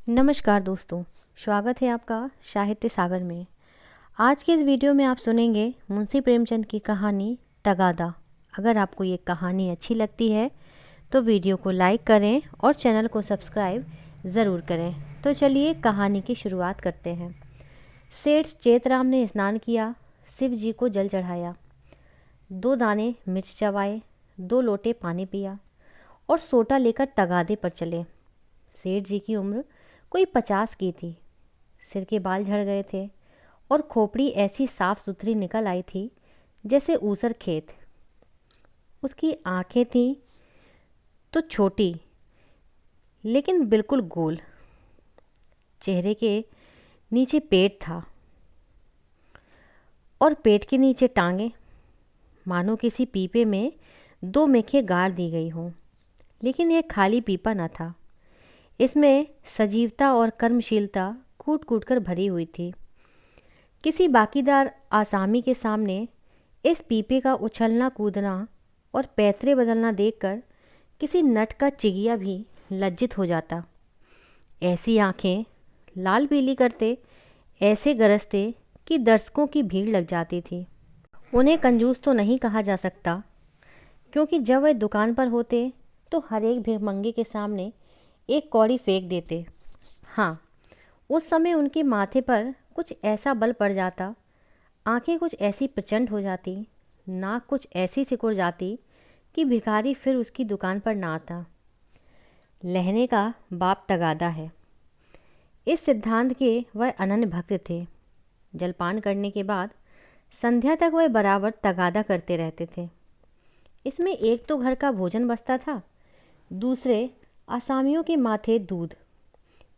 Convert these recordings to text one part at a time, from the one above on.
नमस्कार दोस्तों, स्वागत है आपका साहित्य सागर में। आज के इस वीडियो में आप सुनेंगे मुंशी प्रेमचंद की कहानी तगादा। अगर आपको ये कहानी अच्छी लगती है तो वीडियो को लाइक करें और चैनल को सब्सक्राइब ज़रूर करें। तो चलिए कहानी की शुरुआत करते हैं। सेठ चेतराम ने स्नान किया, शिव जी को जल चढ़ाया, 2 दाने मिर्च चबाए, 2 लोटे पानी पिया और सोटा लेकर तगादे पर चले। सेठ जी की उम्र कोई 50 की थी। सिर के बाल झड़ गए थे और खोपड़ी ऐसी साफ सुथरी निकल आई थी जैसे ऊसर खेत। उसकी आंखें थीं तो छोटी लेकिन बिल्कुल गोल। चेहरे के नीचे पेट था और पेट के नीचे टांगे, मानो किसी पीपे में 2 मेखें गाड़ दी गई हों। लेकिन यह खाली पीपा न था, इसमें सजीवता और कर्मशीलता कूट कूट कर भरी हुई थी। किसी बाकीदार आसामी के सामने इस पीपे का उछलना कूदना और पैतरे बदलना देखकर किसी नट का चिगिया भी लज्जित हो जाता। ऐसी आंखें लाल पीली करते, ऐसे गरजते कि दर्शकों की भीड़ लग जाती थी। उन्हें कंजूस तो नहीं कहा जा सकता, क्योंकि जब वे दुकान पर होते तो हर एक भिखमंगे के सामने एक कौड़ी फेंक देते। हाँ, उस समय उनके माथे पर कुछ ऐसा बल पड़ जाता, आंखें कुछ ऐसी प्रचंड हो जाती, नाक कुछ ऐसी सिकुड़ जाती कि भिखारी फिर उसकी दुकान पर ना आता। लहने का बाप तगादा है, इस सिद्धांत के वह अनन्य भक्त थे। जलपान करने के बाद संध्या तक वह बराबर तगादा करते रहते थे। इसमें एक तो घर का भोजन बचता था, दूसरे आसामियों के माथे दूध,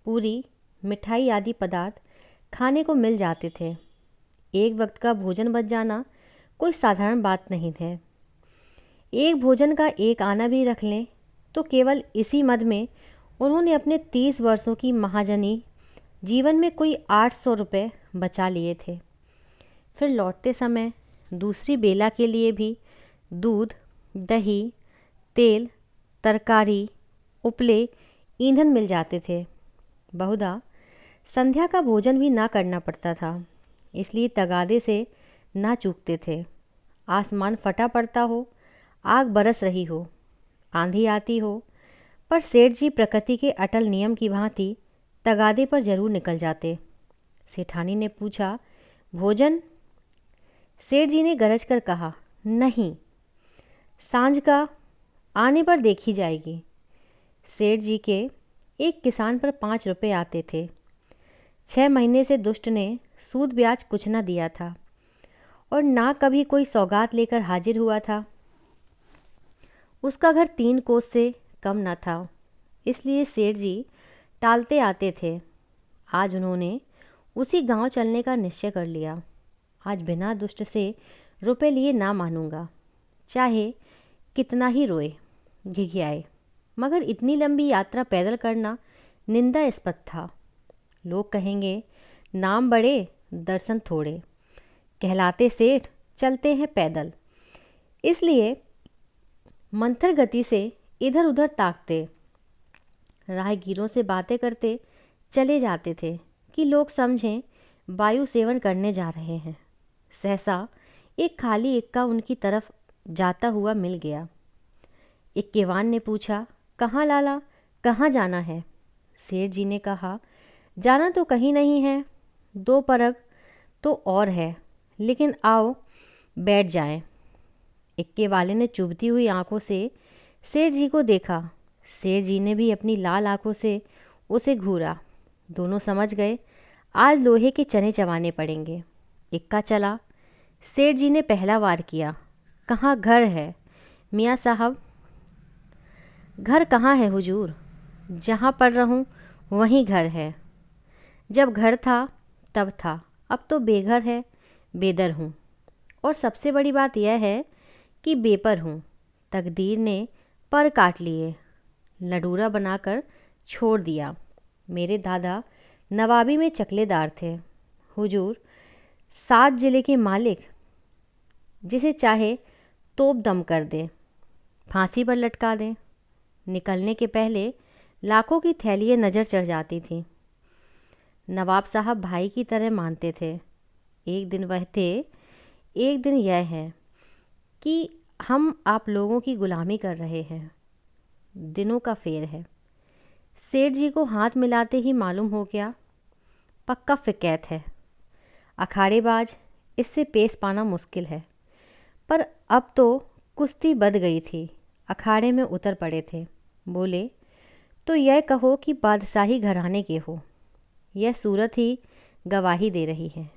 पूरी, मिठाई आदि पदार्थ खाने को मिल जाते थे। एक वक्त का भोजन बच जाना कोई साधारण बात नहीं है। एक भोजन का एक आना भी रख लें तो केवल इसी मद में उन्होंने अपने 30 वर्षों की महाजनी जीवन में कोई 800 रुपये बचा लिए थे। फिर लौटते समय दूसरी बेला के लिए भी दूध, दही, तेल, तरकारी, उपले, ईंधन मिल जाते थे। बहुधा संध्या का भोजन भी ना करना पड़ता था, इसलिए तगादे से ना चूकते थे। आसमान फटा पड़ता हो, आग बरस रही हो, आंधी आती हो, पर सेठ जी प्रकृति के अटल नियम की भांति तगादे पर जरूर निकल जाते। सेठानी ने पूछा, भोजन? सेठ जी ने गरज कर कहा, नहीं, सांझ का आने पर देखी जाएगी। सेठ जी के एक किसान पर 5 रुपये आते थे। 6 महीने से दुष्ट ने सूद ब्याज कुछ न दिया था और ना कभी कोई सौगात लेकर हाजिर हुआ था। उसका घर 3 कोस से कम न था, इसलिए सेठ जी टालते आते थे। आज उन्होंने उसी गांव चलने का निश्चय कर लिया। आज बिना दुष्ट से रुपए लिए ना मानूंगा, चाहे कितना ही रोए घिघियाए। मगर इतनी लंबी यात्रा पैदल करना निंदास्पद था। लोग कहेंगे, नाम बड़े दर्शन थोड़े, कहलाते सेठ चलते हैं पैदल। इसलिए मंथर गति से इधर उधर ताकते, राहगीरों से बातें करते चले जाते थे कि लोग समझें वायु सेवन करने जा रहे हैं। सहसा एक खाली इक्का उनकी तरफ जाता हुआ मिल गया। इक्केवान ने पूछा, कहाँ लाला, कहाँ जाना है? सेठ जी ने कहा, जाना तो कहीं नहीं है, 2 परग तो और है, लेकिन आओ बैठ जाएं। इक्के वाले ने चुभती हुई आंखों से सेठ जी को देखा। सेठ जी ने भी अपनी लाल आंखों से उसे घूरा। दोनों समझ गए, आज लोहे के चने चबाने पड़ेंगे। इक्का चला। सेठ जी ने पहला वार किया, कहाँ घर है मियाँ साहब? घर कहाँ है हुजूर? जहाँ पढ़ रहूँ वहीं घर है। जब घर था तब था, अब तो बेघर है, बेदर हूँ। और सबसे बड़ी बात यह है कि बेपर हूँ। तकदीर ने पर काट लिए, लडूरा बनाकर छोड़ दिया। मेरे दादा नवाबी में चकलेदार थे। हुजूर 7 जिले के मालिक, जिसे चाहे तोप दम कर दे, फांसी पर लटका दें। निकलने के पहले लाखों की थैलियाँ नज़र चढ़ जाती थीं। नवाब साहब भाई की तरह मानते थे। एक दिन वह थे, एक दिन यह है कि हम आप लोगों की गुलामी कर रहे हैं। दिनों का फेर है। सेठ जी को हाथ मिलाते ही मालूम हो गया, पक्का फिकैत है, अखाड़ेबाज, इससे पेश पाना मुश्किल है। पर अब तो कुश्ती बध गई थी, अखाड़े में उतर पड़े थे। बोले, तो यह कहो कि बादशाही घराने के हो। यह सूरत ही गवाही दे रही है।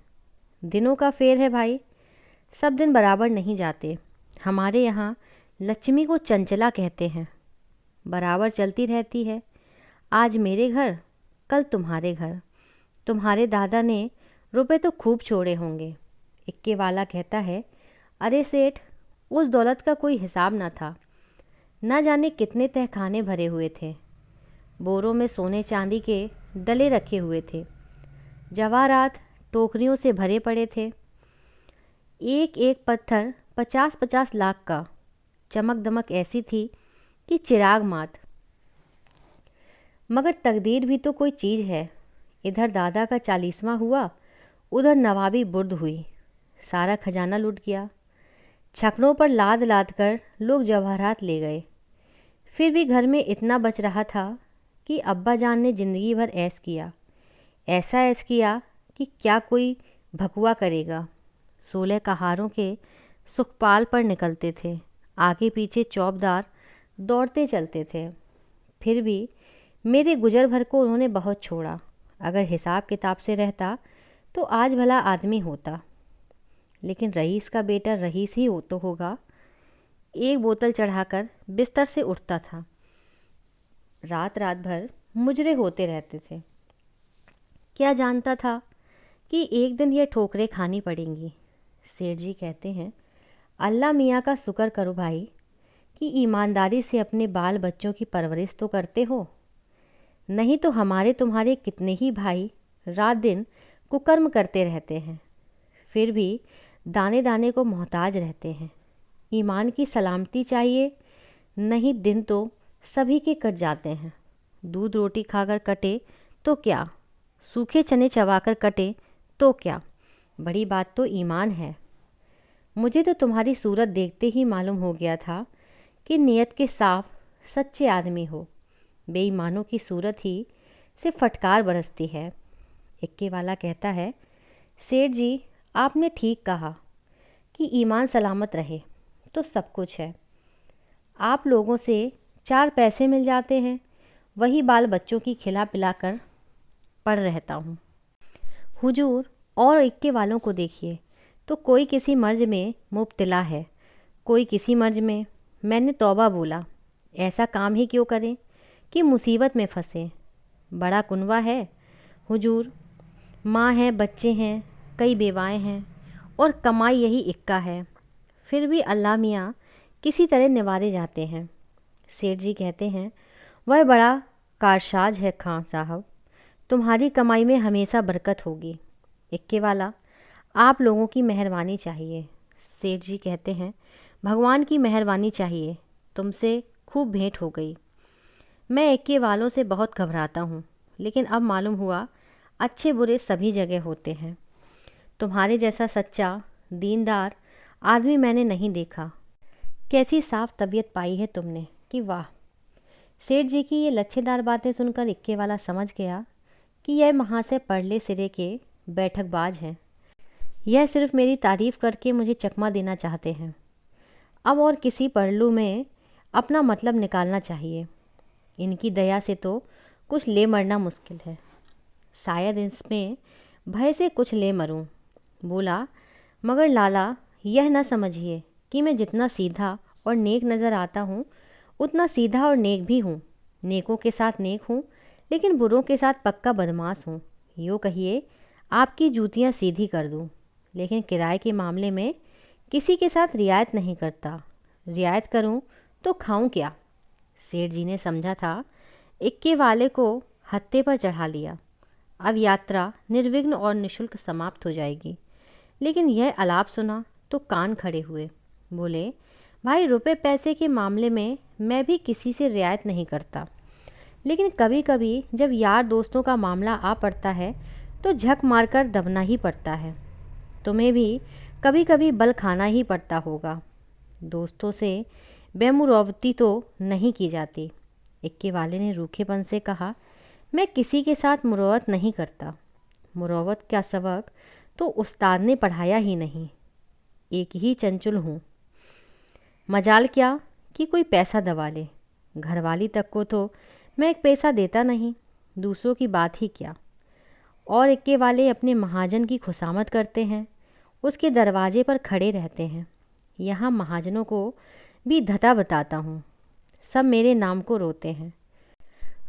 दिनों का फेर है भाई, सब दिन बराबर नहीं जाते। हमारे यहाँ लक्ष्मी को चंचला कहते हैं, बराबर चलती रहती है। आज मेरे घर, कल तुम्हारे घर। तुम्हारे दादा ने रुपए तो खूब छोड़े होंगे। इक्के वाला कहता है, अरे सेठ, उस दौलत का कोई हिसाब न था। न जाने कितने तहखाने भरे हुए थे। बोरों में सोने चांदी के डले रखे हुए थे। जवाहरात टोकरियों से भरे पड़े थे। एक एक पत्थर 50-50 लाख का। चमक दमक ऐसी थी कि चिराग मात। मगर तकदीर भी तो कोई चीज़ है। इधर दादा का 40वां हुआ, उधर नवाबी बुर्द हुई। सारा खजाना लुट गया। छकड़ों पर लाद लाद कर लोग जवाहरात ले गए। फिर भी घर में इतना बच रहा था कि अब्बा जान ने ज़िंदगी भर ऐश किया। ऐसा ऐश किया कि क्या कोई भकुआ करेगा। 16 कहारों के सुखपाल पर निकलते थे। आगे पीछे चौबदार दौड़ते चलते थे। फिर भी मेरे गुजर भर को उन्होंने बहुत छोड़ा। अगर हिसाब किताब से रहता तो आज भला आदमी होता। लेकिन रईस का बेटा रईस ही हो तो होगा। एक बोतल चढ़ाकर बिस्तर से उठता था। रात रात भर मुजरे होते रहते थे। क्या जानता था कि एक दिन ये ठोकरें खानी पड़ेंगी। सेठ जी कहते हैं, अल्लाह मियाँ का शुक्र करो भाई कि ईमानदारी से अपने बाल बच्चों की परवरिश तो करते हो। नहीं तो हमारे तुम्हारे कितने ही भाई रात दिन कुकर्म करते रहते हैं, फिर भी दाने दाने को मोहताज रहते हैं। ईमान की सलामती चाहिए, नहीं दिन तो सभी के कट जाते हैं। दूध रोटी खाकर कटे तो क्या, सूखे चने चबाकर कटे तो क्या, बड़ी बात तो ईमान है। मुझे तो तुम्हारी सूरत देखते ही मालूम हो गया था कि नीयत के साफ सच्चे आदमी हो। बेईमानों की सूरत ही से फटकार बरसती है। इक्के वाला कहता है, सेठ जी आपने ठीक कहा कि ईमान सलामत रहे तो सब कुछ है। आप लोगों से 4 पैसे मिल जाते हैं, वही बाल बच्चों की खिला पिला कर पड़ रहता हूँ। हुजूर और इक्के वालों को देखिए तो कोई किसी मर्ज में मुब्तला है, कोई किसी मर्ज में। मैंने तौबा बोला, ऐसा काम ही क्यों करें कि मुसीबत में फंसे। बड़ा कुनवा है हुजूर, माँ है, बच्चे हैं, कई बेवाएं हैं और कमाई यही इक्का है। फिर भी अल्लाह मियाँ किसी तरह निवारे जाते हैं। सेठ जी कहते हैं, वह बड़ा कारसाज है खां साहब, तुम्हारी कमाई में हमेशा बरकत होगी। इक्के वाला, आप लोगों की मेहरबानी चाहिए। सेठ जी कहते हैं, भगवान की मेहरबानी चाहिए, तुमसे खूब भेंट हो गई। मैं इक्के वालों से बहुत घबराता हूँ, लेकिन अब मालूम हुआ अच्छे बुरे सभी जगह होते हैं। तुम्हारे जैसा सच्चा दीनदार आदमी मैंने नहीं देखा। कैसी साफ तबीयत पाई है तुमने कि वाह। सेठ जी की ये लच्छेदार बातें सुनकर इक्के वाला समझ गया कि यह महाशय परले सिरे के बैठकबाज हैं। यह सिर्फ मेरी तारीफ़ करके मुझे चकमा देना चाहते हैं। अब और किसी पहलू में अपना मतलब निकालना चाहिए। इनकी दया से तो कुछ ले मरना मुश्किल है। शायद इसमें भय से कुछ ले मरूं। बोला, मगर लाला यह न समझिए कि मैं जितना सीधा और नेक नज़र आता हूँ उतना सीधा और नेक भी हूँ। नेकों के साथ नेक हूँ, लेकिन बुरों के साथ पक्का बदमाश हूँ। यूँ कहिए आपकी जूतियाँ सीधी कर दूँ, लेकिन किराए के मामले में किसी के साथ रियायत नहीं करता। रियायत करूँ तो खाऊं क्या। सेठ जी ने समझा था इक्के वाले को हत्थे पर चढ़ा लिया, अब यात्रा निर्विघ्न और निशुल्क समाप्त हो जाएगी। लेकिन यह आलाप सुना तो कान खड़े हुए। बोले, भाई रुपए पैसे के मामले में मैं भी किसी से रियायत नहीं करता, लेकिन कभी कभी जब यार दोस्तों का मामला आ पड़ता है तो झक मारकर दबना ही पड़ता है। तुम्हें भी कभी कभी बल खाना ही पड़ता होगा। दोस्तों से बेमुरौवती तो नहीं की जाती। इक्के वाले ने रूखेपन से कहा, मैं किसी के साथ मुरौवत नहीं करता। मुरौवत का सबक तो उस्ताद ने पढ़ाया ही नहीं। एक ही चंचुल हूँ। मजाल क्या कि कोई पैसा दबा ले। घरवाली तक को तो मैं एक पैसा देता नहीं, दूसरों की बात ही क्या। और इक्के वाले अपने महाजन की खुशामद करते हैं, उसके दरवाजे पर खड़े रहते हैं। यहाँ महाजनों को भी धता बताता हूँ, सब मेरे नाम को रोते हैं।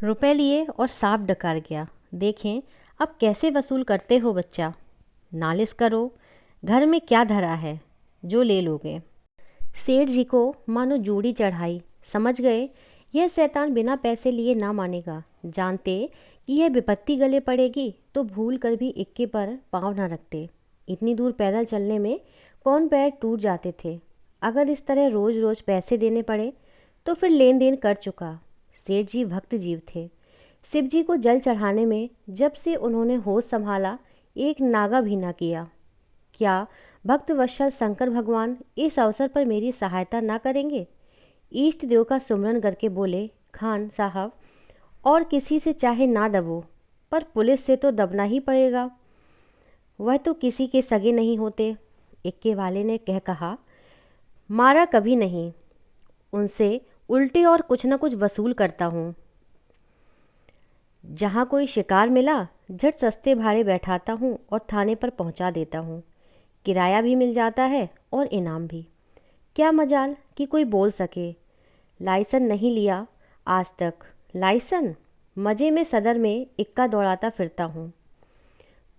रुपए लिए और साफ डकार गया। देखें अब कैसे वसूल करते हो बच्चा। नालिश करो, घर में क्या धरा है जो ले लोगे। सेठ जी को मानो जूड़ी चढ़ाई। समझ गए यह शैतान बिना पैसे लिए ना मानेगा। जानते कि यह विपत्ति गले पड़ेगी तो भूल कर भी इक्के पर पाँव न रखते। इतनी दूर पैदल चलने में कौन पैर टूट जाते थे। अगर इस तरह रोज़ रोज़ पैसे देने पड़े तो फिर लेन देन कर चुका। सेठ जी भक्त जीव थे। शिव जी को जल चढ़ाने में जब से उन्होंने होश संभाला एक नागा भी ना किया। क्या भक्त वत्सल शंकर भगवान इस अवसर पर मेरी सहायता ना करेंगे। इष्ट देव का सुमरन करके बोले, खान साहब और किसी से चाहे ना दबो, पर पुलिस से तो दबना ही पड़ेगा। वह तो किसी के सगे नहीं होते। इक्के वाले ने कहा, मारा कभी नहीं, उनसे उल्टे और कुछ न कुछ वसूल करता हूँ। जहाँ कोई शिकार मिला झट सस्ते भाड़े बैठाता हूँ और थाने पर पहुँचा देता हूँ। किराया भी मिल जाता है और इनाम भी। क्या मजाल कि कोई बोल सके। लाइसन नहीं लिया आज तक। लाइसन मज़े में सदर में इक्का दौड़ाता फिरता हूँ।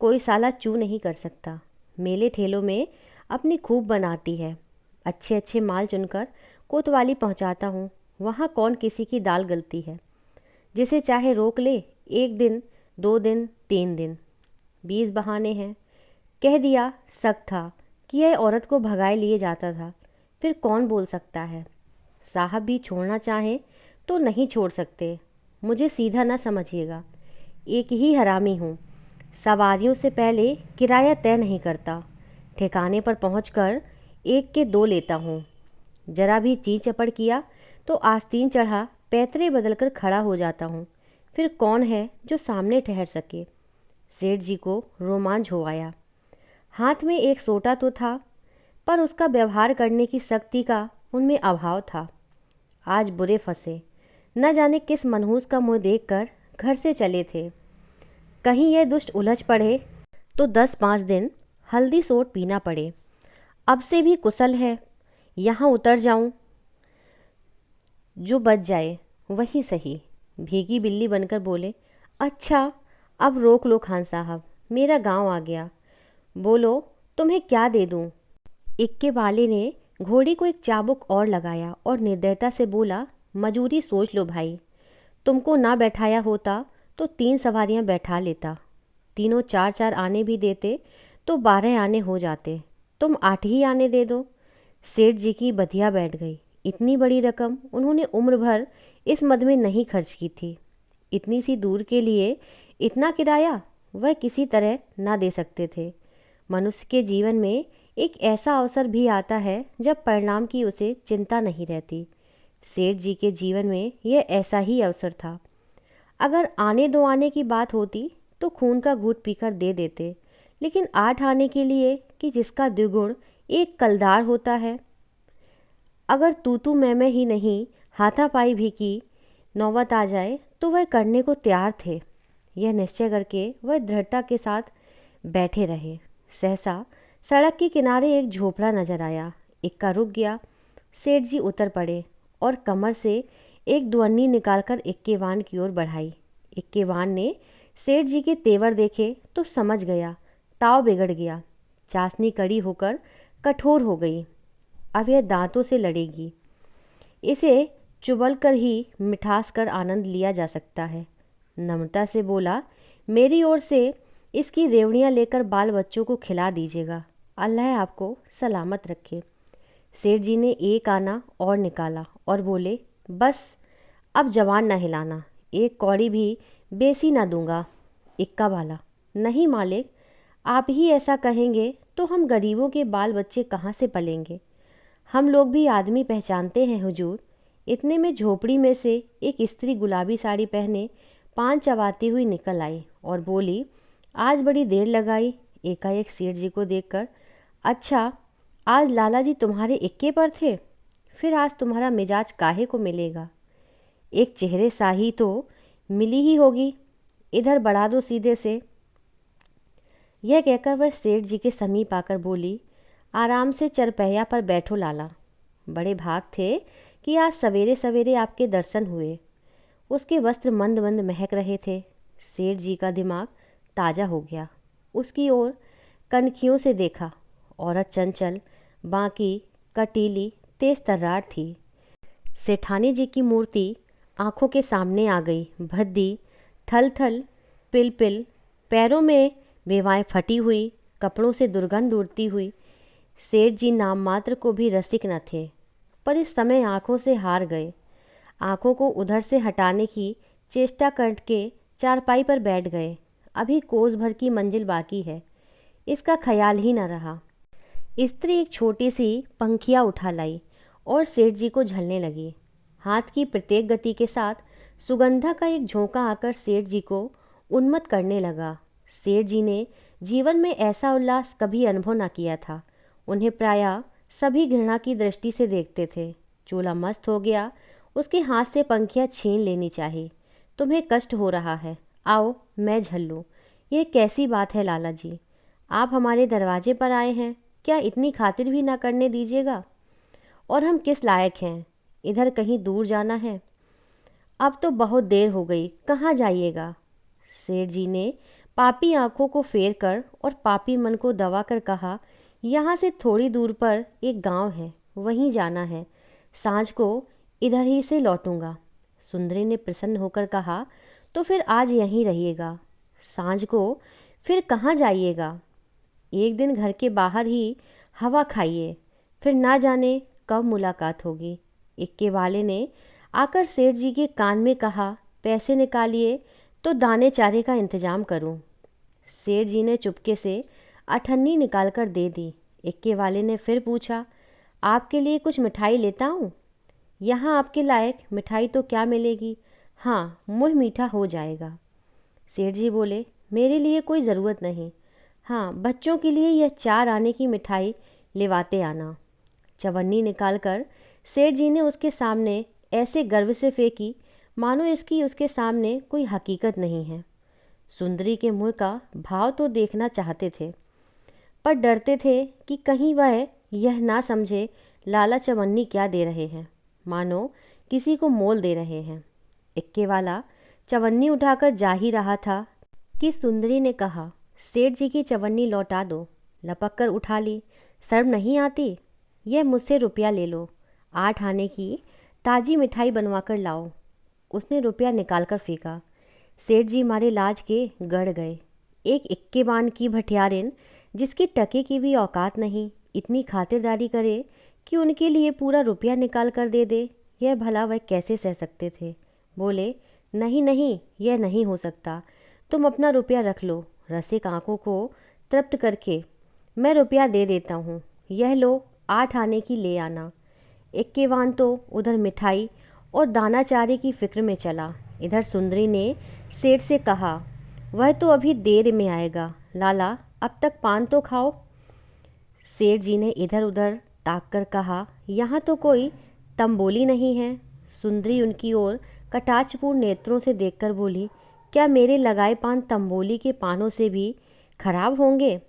कोई साला चू नहीं कर सकता। मेले ठेलों में अपनी खूब बनाती है। अच्छे अच्छे माल चुनकर कोतवाली पहुँचाता हूँ। वहाँ कौन किसी की दाल गलती है। जिसे चाहे रोक ले, 1 दिन 2 दिन 3 दिन। 20 बहाने हैं। कह दिया शक था कि यह औरत को भगाए लिए जाता था, फिर कौन बोल सकता है। साहब भी छोड़ना चाहें तो नहीं छोड़ सकते। मुझे सीधा ना समझिएगा, एक ही हरामी हूँ। सवारियों से पहले किराया तय नहीं करता। ठिकाने पर पहुंचकर 1 के 2 लेता हूँ। जरा भी ची चपड़ किया तो आस्तीन चढ़ा पैतरे बदलकर खड़ा हो जाता हूँ। फिर कौन है जो सामने ठहर सके। सेठ जी को रोमांच हो आया। हाथ में एक सोटा तो था, पर उसका व्यवहार करने की शक्ति का उनमें अभाव था। आज बुरे फंसे। न जाने किस मनहूस का मुँह देखकर घर से चले थे। कहीं यह दुष्ट उलझ पड़े तो 10-5 दिन हल्दी सोट पीना पड़े। अब से भी कुशल है, यहाँ उतर जाऊं, जो बच जाए वही सही। भीगी बिल्ली बनकर बोले, अच्छा अब रोक लो खान साहब, मेरा गांव आ गया। बोलो तुम्हें क्या दे दूं। इक्के वाले ने घोड़ी को एक चाबुक और लगाया और निर्दयता से बोला, मजूरी सोच लो भाई। तुमको ना बैठाया होता तो 3 सवारियां बैठा लेता। तीनों 4-4 आने भी देते तो 12 आने हो जाते। तुम 8 ही आने दे दो। सेठ जी की बधिया बैठ गई। इतनी बड़ी रकम उन्होंने उम्र भर इस मद में नहीं खर्च की थी। इतनी सी दूर के लिए इतना किराया वह किसी तरह ना दे सकते थे। मनुष्य के जीवन में एक ऐसा अवसर भी आता है जब परिणाम की उसे चिंता नहीं रहती। सेठ जी के जीवन में यह ऐसा ही अवसर था। अगर आने 2 आने की बात होती तो खून का घूंट पीकर दे देते, लेकिन 8 आने के लिए कि जिसका द्विगुण एक कलदार होता है। अगर तू मैं ही नहीं हाथापाई भी की नौबत आ जाए तो वह करने को तैयार थे। यह निश्चय करके वह दृढ़ता के साथ बैठे रहे। सहसा सड़क के किनारे एक झोपड़ा नजर आया। इक्का रुक गया। सेठ जी उतर पड़े और कमर से एक दुअन्नी निकालकर इक्केवान की ओर बढ़ाई। इक्केवान ने सेठ जी के तेवर देखे तो समझ गया ताव बिगड़ गया। चाशनी कड़ी होकर कठोर हो गई। अब यह दांतों से लड़ेगी। इसे चुबल कर ही मिठास कर आनंद लिया जा सकता है। नम्रता से बोला, मेरी ओर से इसकी रेवड़ियाँ लेकर बाल बच्चों को खिला दीजिएगा। अल्लाह आपको सलामत रखे। सेठ जी ने एक आना और निकाला और बोले, बस अब जवान न हिलाना, एक कौड़ी भी बेसी ना दूंगा। इक्का वाला, नहीं मालिक, आप ही ऐसा कहेंगे तो हम गरीबों के बाल बच्चे कहाँ से पलेंगे। हम लोग भी आदमी पहचानते हैं हुजूर। इतने में झोपड़ी में से एक स्त्री गुलाबी साड़ी पहने पान चबाती हुई निकल आई और बोली, आज बड़ी देर लगाई। एकाएक सेठ जी को देखकर, अच्छा, आज लाला जी तुम्हारे इक्के पर थे? फिर आज तुम्हारा मिजाज काहे को मिलेगा? एक चेहरे साही तो मिली ही होगी, इधर बढ़ा दो सीधे से। यह कहकर वह सेठ जी के समीप आकर बोली, आराम से चरपहिया पर बैठो लाला। बड़े भाग थे कि आज सवेरे सवेरे आपके दर्शन हुए। उसके वस्त्र मंद मंद महक रहे थे। सेठ जी का दिमाग ताज़ा हो गया। उसकी ओर कनखियों से देखा। औरत चंचल, बांकी, कटीली, तेज तर्रार थी। सेठानी जी की मूर्ति आंखों के सामने आ गई। भद्दी, थल थल, पिल पिल, पैरों में बेवाएं फटी हुई, कपड़ों से दुर्गंध उड़ती हुई। सेठ जी नाम मात्र को भी रसिक न थे, पर इस समय आंखों से हार गए। आंखों को उधर से हटाने की चेष्टा करके चारपाई पर बैठ गए। अभी कोस भर की मंजिल बाकी है, इसका ख्याल ही न रहा। स्त्री एक छोटी सी पंखिया उठा लाई और सेठ जी को झलने लगी। हाथ की प्रत्येक गति के साथ सुगंधा का एक झोंका आकर सेठ जी को उन्मत्त करने लगा। सेठ जी ने जीवन में ऐसा उल्लास कभी अनुभव न किया था। उन्हें प्रायः सभी घृणा की दृष्टि से देखते थे। चूल्हा मस्त हो गया, उसके हाथ से पंखिया छीन लेनी चाहिए। तुम्हें कष्ट हो रहा है, आओ मैं झल लूँ। यह कैसी बात है लाला जी, आप हमारे दरवाजे पर आए हैं, क्या इतनी खातिर भी ना करने दीजिएगा? और हम किस लायक हैं? इधर कहीं दूर जाना है? अब तो बहुत देर हो गई, कहाँ जाइएगा? सेठ जी ने पापी आंखों को फेर कर और पापी मन को दबा कर कहा, यहाँ से थोड़ी दूर पर एक गांव है, वहीं जाना है। सांझ को इधर ही से लौटूंगा। सुंदरी ने प्रसन्न होकर कहा, तो फिर आज यहीं रहिएगा। सांझ को फिर कहाँ जाइएगा? एक दिन घर के बाहर ही हवा खाइए, फिर ना जाने कब मुलाकात होगी। इक्के वाले ने आकर सेठ जी के कान में कहा, पैसे निकालिए तो दाने चारे का इंतजाम करूं। सेठ जी ने चुपके से अठन्नी निकाल कर दे दी। इक्के वाले ने फिर पूछा, आपके लिए कुछ मिठाई लेता हूँ? यहाँ आपके लायक मिठाई तो क्या मिलेगी, हाँ मुँह मीठा हो जाएगा। सेठ जी बोले, मेरे लिए कोई ज़रूरत नहीं, हाँ बच्चों के लिए यह 4 आने की मिठाई लेवाते आना। चवन्नी निकालकर सेठ जी ने उसके सामने ऐसे गर्व से फेंकी मानो इसकी उसके सामने कोई हकीकत नहीं है। सुंदरी के मुंह का भाव तो देखना चाहते थे, पर डरते थे कि कहीं वह यह ना समझे लाला चवन्नी क्या दे रहे हैं, मानो किसी को मोल दे रहे हैं। इक्के वाला चवन्नी उठाकर जा ही रहा था कि सुंदरी ने कहा, सेठ जी की चवन्नी लौटा दो। लपक कर उठा ली, शर्म नहीं आती? यह मुझसे रुपया ले लो, 8 आने की ताज़ी मिठाई बनवा कर लाओ। उसने रुपया निकाल कर फेंका। सेठ जी मारे लाज के गड़ गए। एक इक्केबान की भटियारिन, जिसकी टके की भी औकात नहीं, इतनी खातिरदारी करे कि उनके लिए पूरा रुपया निकाल कर दे दे, यह भला वह कैसे सह सकते थे। बोले, नहीं नहीं, यह नहीं हो सकता, तुम अपना रुपया रख लो। रसिक आंखों को तृप्त करके, मैं रुपया दे देता हूँ, यह लो 8 आने की ले आना। इक्केवान तो उधर मिठाई और दाना चारे की फिक्र में चला। इधर सुंदरी ने सेठ से कहा, वह तो अभी देर में आएगा, लाला अब तक पान तो खाओ। सेठ जी ने इधर उधर ताक कर कहा, यहाँ तो कोई तंबोली नहीं है। सुंदरी उनकी ओर कटाक्षपूर्ण नेत्रों से देखकर बोली, क्या मेरे लगाए पान तंबोली के पानों से भी खराब होंगे?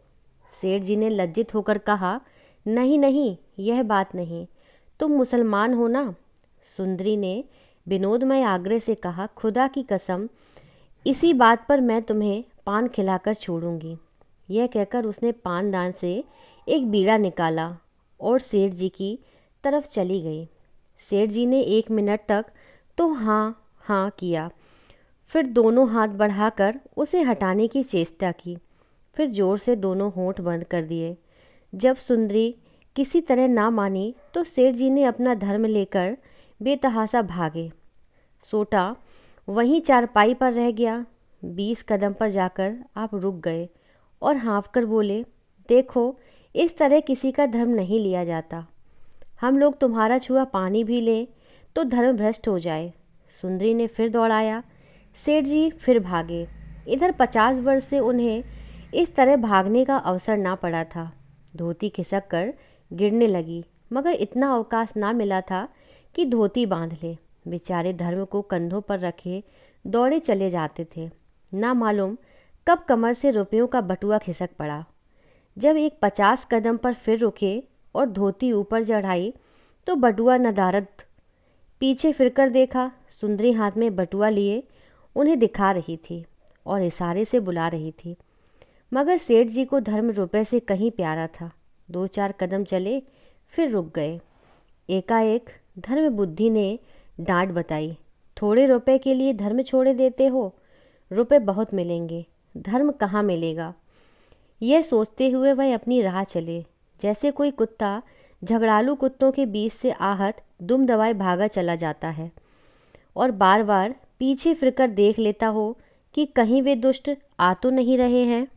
सेठ जी ने लज्जित होकर कहा, नहीं नहीं, यह बात नहीं, तुम मुसलमान हो ना? सुंदरी ने विनोदमय आग्रह से कहा, खुदा की कसम, इसी बात पर मैं तुम्हें पान खिलाकर छोड़ूंगी। यह कहकर उसने पानदान से एक बीड़ा निकाला और सेठ जी की तरफ चली गई। सेठ जी ने 1 मिनट तक तो हाँ हाँ किया, फिर दोनों हाथ बढ़ाकर उसे हटाने की चेष्टा की, फिर जोर से दोनों होंठ बंद कर दिए। जब सुंदरी किसी तरह ना मानी तो सेठ जी ने अपना धर्म लेकर बेतहासा भागे। सोटा वहीं चारपाई पर रह गया। 20 कदम पर जाकर आप रुक गए और हाँफ कर बोले, देखो, इस तरह किसी का धर्म नहीं लिया जाता। हम लोग तुम्हारा छुआ पानी भी लें तो धर्म भ्रष्ट हो जाए। सुंदरी ने फिर दौड़ाया। सेठ जी फिर भागे। इधर 50 वर्ष से उन्हें इस तरह भागने का अवसर ना पड़ा था। धोती खिसक कर गिरने लगी, मगर इतना अवकाश ना मिला था कि धोती बांध ले। बेचारे धर्म को कंधों पर रखे दौड़े चले जाते थे। ना मालूम कब कमर से रुपयों का बटुआ खिसक पड़ा। जब एक 50 कदम पर फिर रुके और धोती ऊपर चढ़ाई तो बटुआ नदारद। पीछे फिरकर देखा, सुंदरी हाथ में बटुआ लिए उन्हें दिखा रही थी और इशारे से बुला रही थी। मगर सेठ जी को धर्म रुपए से कहीं प्यारा था। 2-4 कदम चले, फिर रुक गए। एकाएक धर्म बुद्धि ने डांट बताई, थोड़े रुपए के लिए धर्म छोड़े देते हो? रुपए बहुत मिलेंगे, धर्म कहाँ मिलेगा? यह सोचते हुए वह अपनी राह चले, जैसे कोई कुत्ता झगड़ालू कुत्तों के बीच से आहत दुम दबाए भागा चला जाता है और बार बार पीछे फिरकर देख लेता हो कि कहीं वे दुष्ट आ तो नहीं रहे हैं।